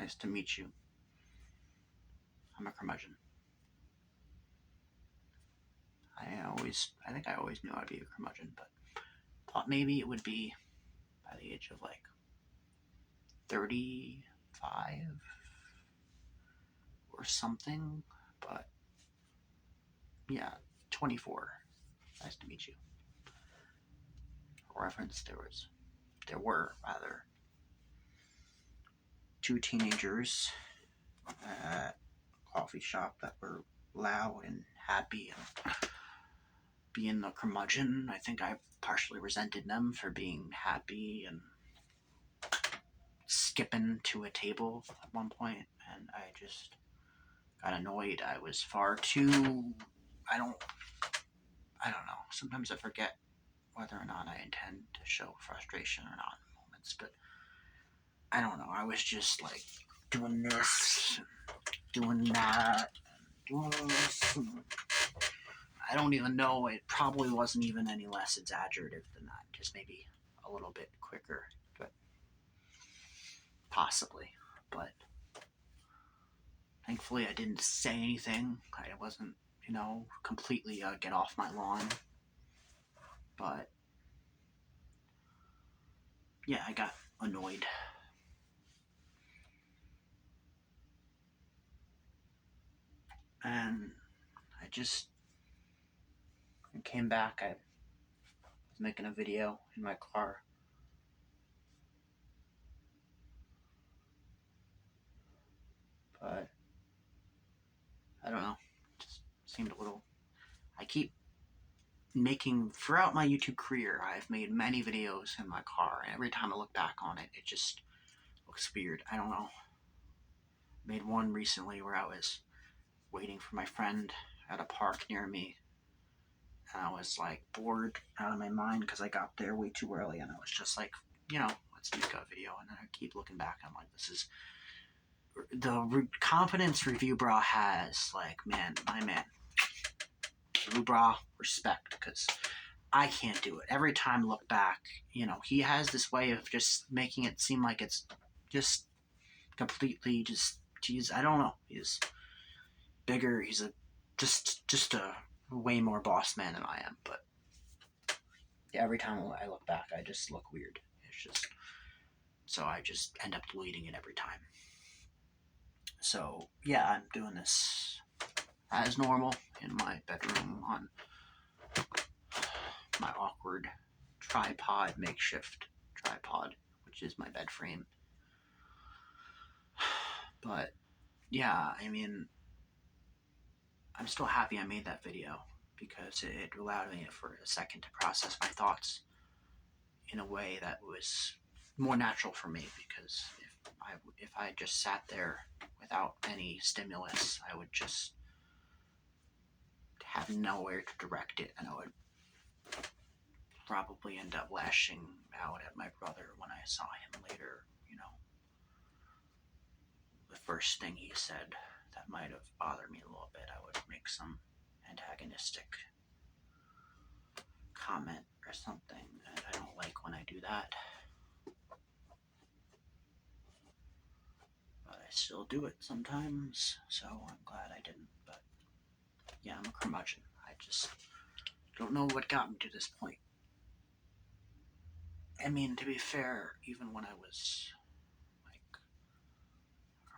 Nice to meet you. I'm a curmudgeon. I think I always knew I'd be a curmudgeon, but thought maybe it would be by the age of like 35 or something. But yeah, 24. Nice to meet you. For reference, there were rather two teenagers at a coffee shop that were loud and happy and being the curmudgeon. I think I partially resented them for being happy and skipping to a table at one point, and I just got annoyed. I was far too. I don't. I don't know. Sometimes I forget whether or not I intend to show frustration or not in moments, but I don't know. I was just like doing this, doing that, doing this. I don't even know. It probably wasn't even any less exaggerative than that. Just maybe a little bit quicker, but possibly. But thankfully, I didn't say anything. I wasn't, completely get off my lawn. But yeah, I got annoyed. And I just came back. I was making a video in my car. But I don't know. It just seemed a little. I keep making, throughout my YouTube career, I've made many videos in my car. And every time I look back on it, it just looks weird. I don't know. Made one recently where I was waiting for my friend at a park near me. And I was like bored out of my mind because I got there way too early. And I was just like, let's make a video. And then I keep looking back. And I'm like, this is the confidence Review Bra has. Like, man, my man. Review Bra, respect, because I can't do it. Every time I look back, he has this way of just making it seem like it's just completely geez, I don't know. He's bigger. He's just a way more boss man than I am. But yeah, every time I look back, I just look weird. It's just so I just end up deleting it every time. So yeah, I'm doing this as normal in my bedroom on my awkward makeshift tripod, which is my bed frame. But yeah, I mean, I'm still happy I made that video because it allowed me for a second to process my thoughts in a way that was more natural for me, because if I just sat there without any stimulus, I would just have nowhere to direct it, and I would probably end up lashing out at my brother when I saw him later. The first thing he said that might have bothered me a little bit, I would make some antagonistic comment or something, and I don't like when I do that. But I still do it sometimes, so I'm glad I didn't. But yeah, I'm a curmudgeon. I just don't know what got me to this point. I mean, to be fair, even when I was like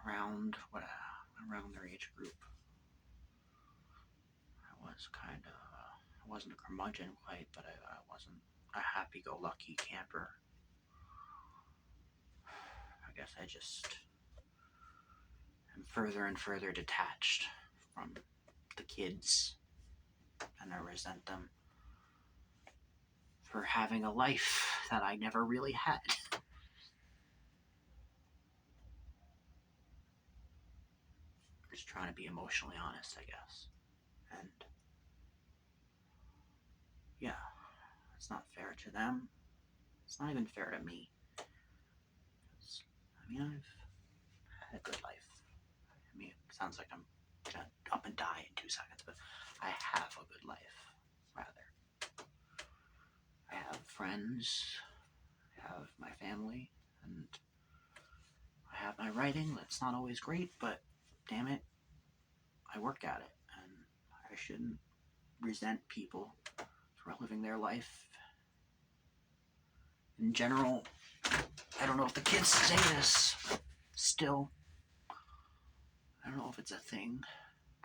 around their age group, I wasn't a curmudgeon quite, but I wasn't a happy-go-lucky camper. I guess I just am further and further detached from the kids, and I resent them for having a life that I never really had. Just trying to be emotionally honest, I guess. And yeah, it's not fair to them. It's not even fair to me. I mean, I've had a good life. I mean, it sounds like I'm gonna up and die in 2 seconds, but I have a good life, rather. I have friends, I have my family, and I have my writing, that's not always great, but damn it, I work at it, and I shouldn't resent people for living their life. In general, I don't know if the kids say this, but still, I don't know if it's a thing,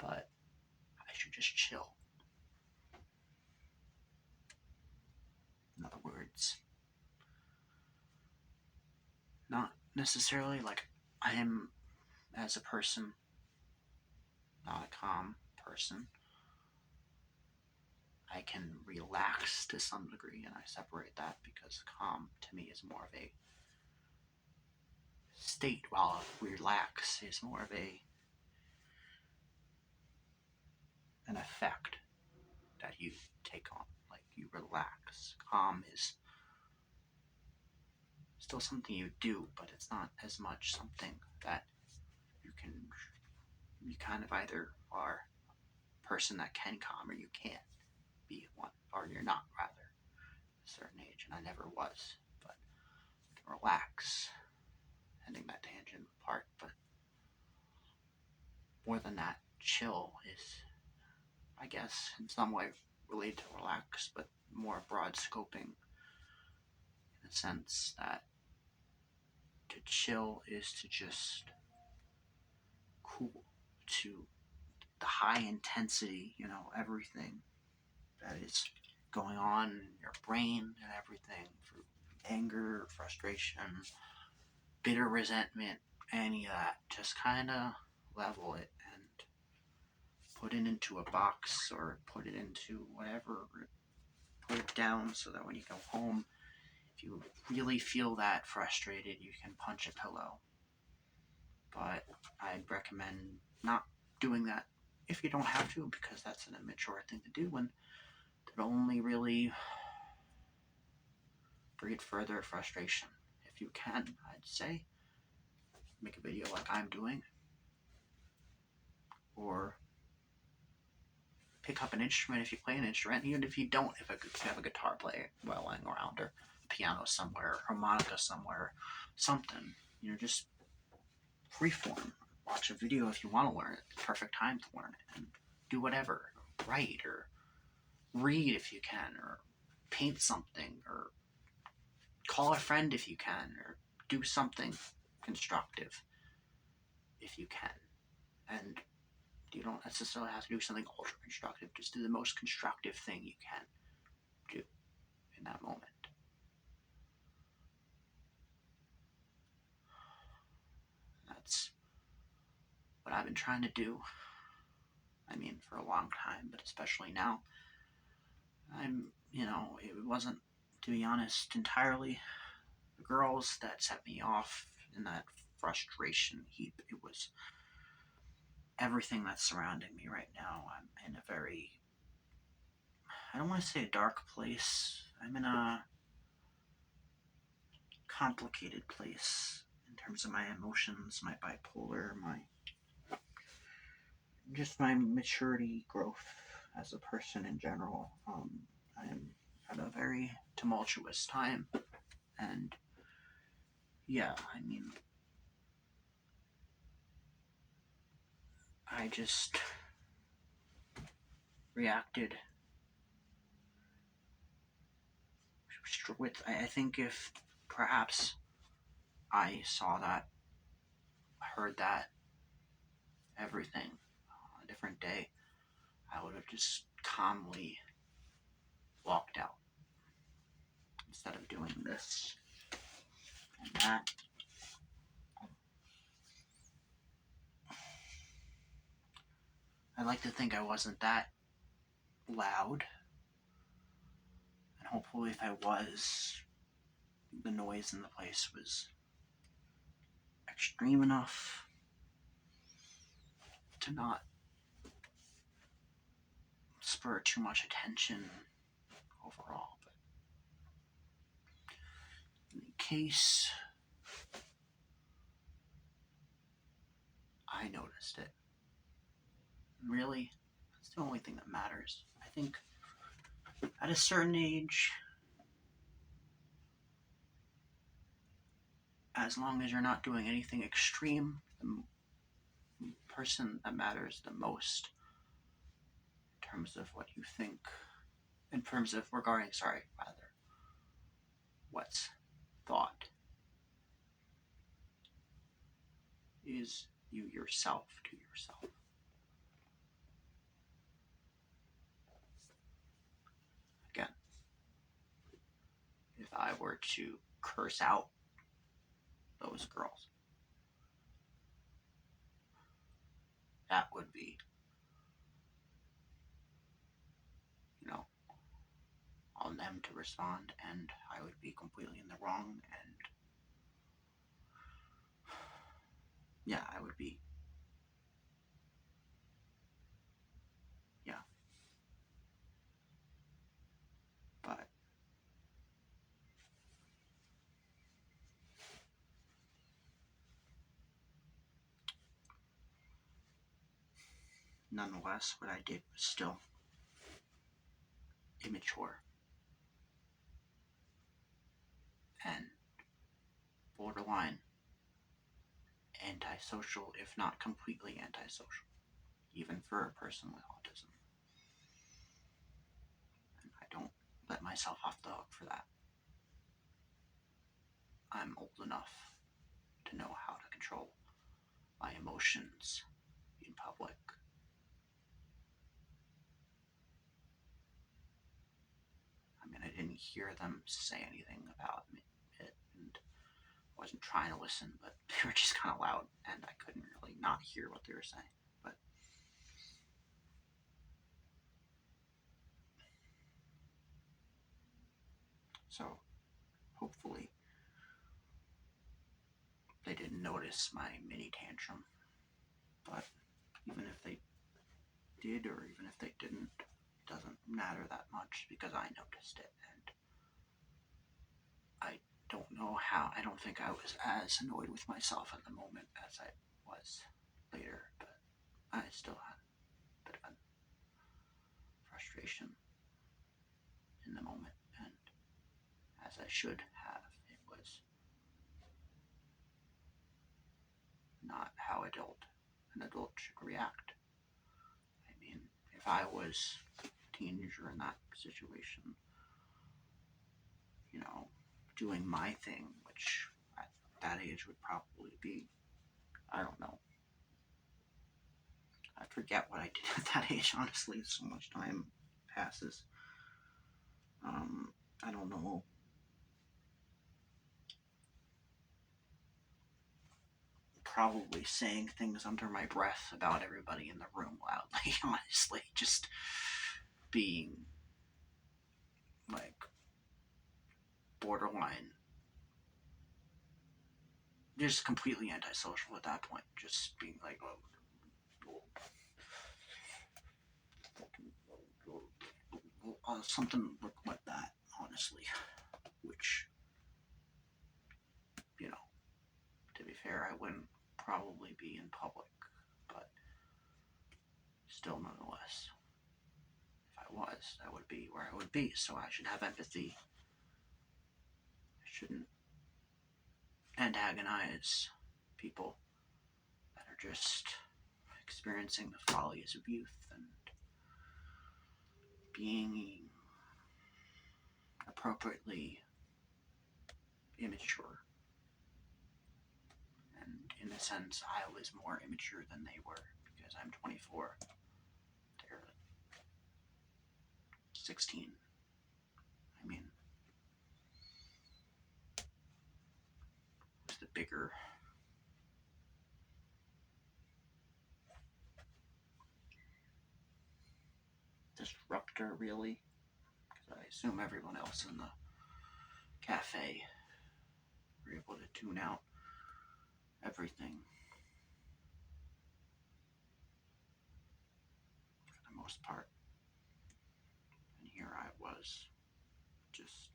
but I should just chill. In other words, not necessarily like I am as a person, not a calm person. I can relax to some degree, and I separate that because calm to me is more of a state, while relax is more of an effect that you take on. Like, you relax. Calm is still something you do, but it's not as much something that you kind of either are a person that can calm or you can't be one, or you're not, rather, at a certain age, and I never was. But I can relax, ending that tangent part, but more than that, chill is, I guess, in some way related to relax, but more broad scoping, in the sense that to chill is to just cool, to the high intensity, everything that is going on in your brain and everything, through anger, frustration, bitter resentment, any of that. Just kind of level it and put it into a box, or put it into whatever, put it down, so that when you go home, if you really feel that frustrated, you can punch a pillow. But I'd recommend not doing that if you don't have to, because that's an immature thing to do, and it only really breed further frustration. If you can, I'd say, make a video like I'm doing, or pick up an instrument if you play an instrument. Even if you don't, if you have a guitar player laying around, or a piano somewhere, or harmonica somewhere, something, just freeform. Watch a video if you want to learn it. Perfect time to learn it, and do whatever. Write, or read if you can, or paint something, or call a friend if you can, or do something constructive if you can. And you don't necessarily have to do something ultra constructive. Just do the most constructive thing you can do in that moment. That's what I've been trying to do. I mean, for a long time, but especially now. It wasn't, to be honest, entirely the girls that set me off in that frustration heap. It was everything that's surrounding me right now. I'm in a very, I don't want to say a dark place. I'm in a complicated place in terms of my emotions, my bipolar, my maturity, growth as a person in general. I'm at a very tumultuous time, and yeah, I mean, I just reacted with, I think if perhaps I saw that, heard that, everything on a different day, I would have just calmly walked out instead of doing this and that. I like to think I wasn't that loud, and hopefully if I was, the noise in the place was extreme enough to not spur too much attention overall. But in case I noticed it, really, that's the only thing that matters. I think at a certain age, as long as you're not doing anything extreme, the person that matters the most in terms of what you think, in terms of regarding, sorry, rather, what's thought, is you yourself to yourself. Again, if I were to curse out those girls, that would be, you know, on them to respond, and I would be completely in the wrong, and yeah, I would be, yeah. But nonetheless, what I did was still immature and borderline antisocial, if not completely antisocial, even for a person with autism. And I don't let myself off the hook for that. I'm old enough to know how to control my emotions in public. I mean, I didn't hear them say anything about it, and I wasn't trying to listen, but they were just kind of loud, and I couldn't really not hear what they were saying. But so hopefully they didn't notice my mini tantrum. But even if they did, or even if they didn't, it doesn't matter that much because I noticed it, and I don't know how. I don't think I was as annoyed with myself at the moment as I was later, but I still had a bit of a frustration in the moment, and as I should have, it was not how an adult should react. I mean, if I was a teenager in that situation, you know, doing my thing, which at that age would probably be, I don't know. I forget what I did at that age, honestly. So much time passes. I don't know. Probably saying things under my breath about everybody in the room loudly, honestly. Just being like borderline, just completely antisocial at that point. Just being like, something like that, honestly. Which, you know, to be fair, I wouldn't probably be in public, but still, nonetheless, if I was, that would be where I would be. So I should have empathy. I shouldn't antagonize people that are just experiencing the follies of youth and being appropriately immature. And in a sense, I was more immature than they were because I'm 24. They're 16. I mean, who's the bigger disruptor, really? Because I assume everyone else in the cafe were able to tune out everything for the most part. And here I was, just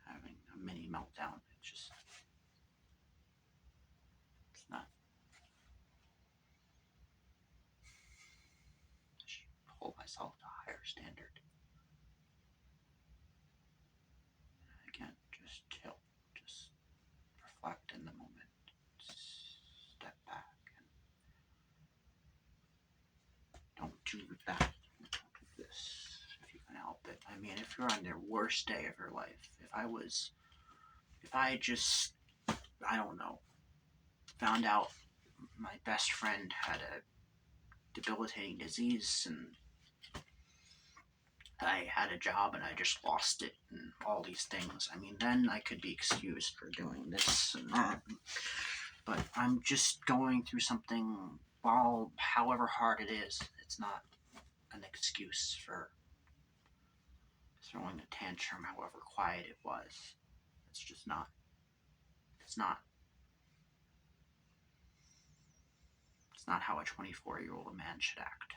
having a mini meltdown. It's not. I should hold myself to a higher standard. Again, just chill. were on their worst day of their life, if I just, I don't know, found out my best friend had a debilitating disease and I had a job and I just lost it and all these things, I mean, then I could be excused for doing this and that. But I'm just going through something, while however hard it is, it's not an excuse for throwing a tantrum, however quiet it was. It's just not. It's not. It's not how a 24-year-old man should act.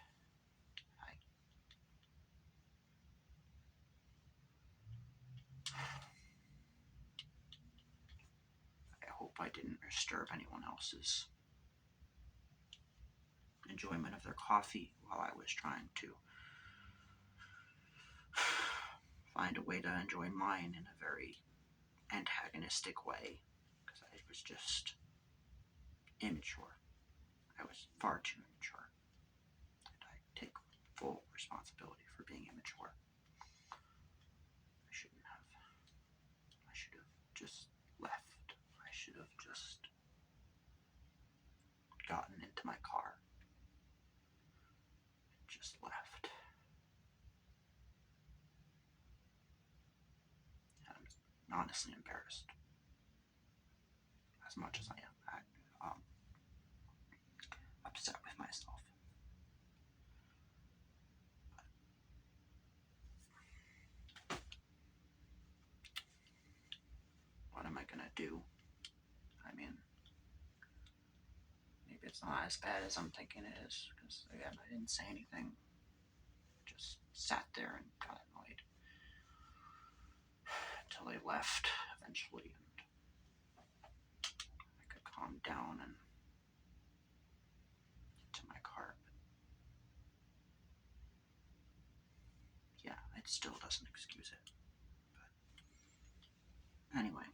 I hope I didn't disturb anyone else's enjoyment of their coffee while I was trying to find a way to enjoy mine in a very antagonistic way, because I was just immature. I was far too immature. And I take full responsibility for being immature. I shouldn't have. I should have just left. I should have just gotten into my car. Just left. And I'm honestly embarrassed. As much as I am upset with myself. What am I gonna do? I mean, maybe it's not as bad as I'm thinking it is, because again, I didn't say anything. I just sat there and got annoyed until they left eventually, and I could calm down and get to my car. But yeah, it still doesn't excuse it. But anyway.